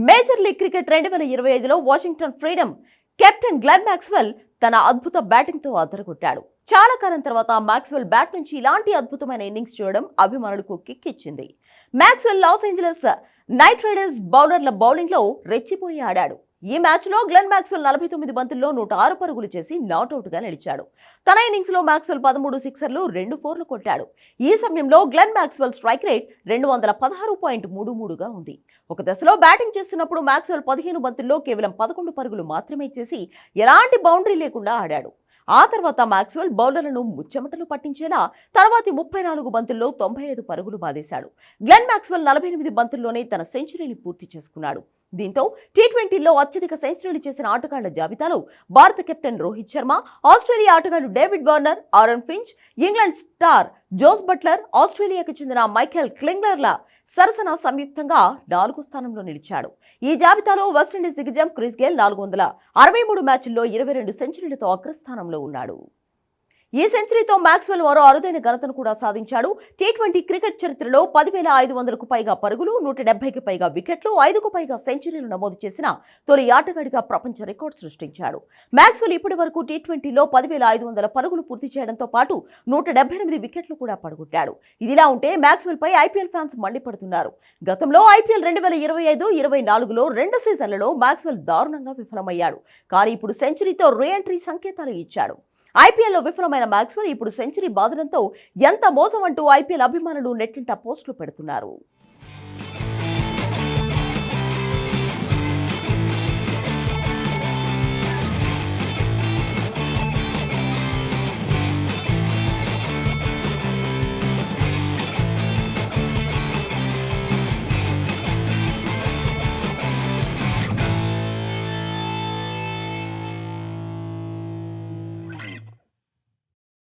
Major league cricket 2025లో Washington Freedom captain Glenn Maxwell తన అద్భుత బ్యాటింగ్తో అదరగొట్టాడు. చాలా కాలం తర్వాత మాక్స్వెల్ బ్యాట్ నుంచి ఇలాంటి అద్భుతమైన ఇన్నింగ్స్ చూడడం అభిమానులకు కిక్ ఇచ్చింది. Maxwell Los Angeles night riders బౌలర్ల బౌలింగ్లో రెచ్చిపోయి ఆడాడు. ఈ మ్యాచ్లో గ్లెన్ మాక్స్వెల్ 49 బంతుల్లో 106 పరుగులు చేసి నాట్అవుట్గా నిలిచాడు. తన ఇన్నింగ్స్లో మాక్స్వెల్ 13 సిక్సర్లు 2 ఫోర్లు కొట్టాడు. ఈ సమయంలో గ్లెన్ మాక్స్వెల్ స్ట్రైక్ రేట్ 216.33గా ఉంది. ఒక దశలో బ్యాటింగ్ చేస్తున్నప్పుడు మాక్స్వెల్ 15 బంతుల్లో కేవలం 11 పరుగులు మాత్రమే చేసి ఎలాంటి బౌండరీ లేకుండా ఆడాడు. ఆ తర్వాత మాక్స్వెల్ బౌలర్లను ముచ్చెమటలు పట్టించేలా తర్వాతి 34 బంతుల్లో 95 పరుగులు బాదేశాడు. గ్లెన్ మాక్స్వెల్ 48 బంతుల్లోనే తన సెంచరీని పూర్తి చేసుకున్నాడు. దీంతో టీ20లో అత్యధిక సెంచరీలు చేసిన ఆటగాళ్ల జాబితాలో భారత కెప్టెన్ రోహిత్ శర్మ, ఆస్ట్రేలియా ఆటగాళ్లు David Warner, Aaron Finch, England star Jos Buttler, ఆస్ట్రేలియాకు చెందిన మైఖేల్ క్లింగ్లర్ల సరసన సంయుక్తంగా 4వ స్థానంలో నిలిచాడు. ఈ జాబితాలో వెస్టిండీస్ దిగ్గజం క్రిస్ గేల్ 463 మ్యాచ్ల్లో 22 సెంచరీలతో అగ్రస్థానంలో ఉన్నాడు. ఈ సెంచరీతో మాక్స్వెల్ మరో అరుదైన ఘనతను కూడా సాధించాడు. టీ20 క్రికెట్ చరిత్రలో 10,500కు పైగా పరుగులు, 170కి పైగా వికెట్లు, 5కు పైగా సెంచరీలు నమోదు చేసిన తొలి ఆటగాడిగా ప్రపంచ రికార్డు సృష్టించాడు. మాక్స్వెల్ ఇప్పటి వరకు టీ20లో 10,500 పరుగులు పూర్తి చేయడంతో పాటు 178 వికెట్లు కూడా పడగొట్టాడు. ఇదిలా ఉంటే మాక్స్వెల్ పై ఐపీఎల్ ఫ్యాన్స్ మండిపడుతున్నారు. గతంలో ఐపీఎల్ 2025-24లో 2 సీజన్లలో మాక్స్వెల్ దారుణంగా విఫలమయ్యాడు. కానీ ఇప్పుడు సెంచరీతో రీ ఎంట్రీ సంకేతాలు ఇచ్చాడు. ఐపీఎల్లో విఫలమైన మాక్స్వెల్ ఇప్పుడు సెంచరీ బాదడంతో ఎంత మోసం అంటూ ఐపీఎల్ అభిమానులు నెట్టింట పోస్టులు పెడుతున్నారు.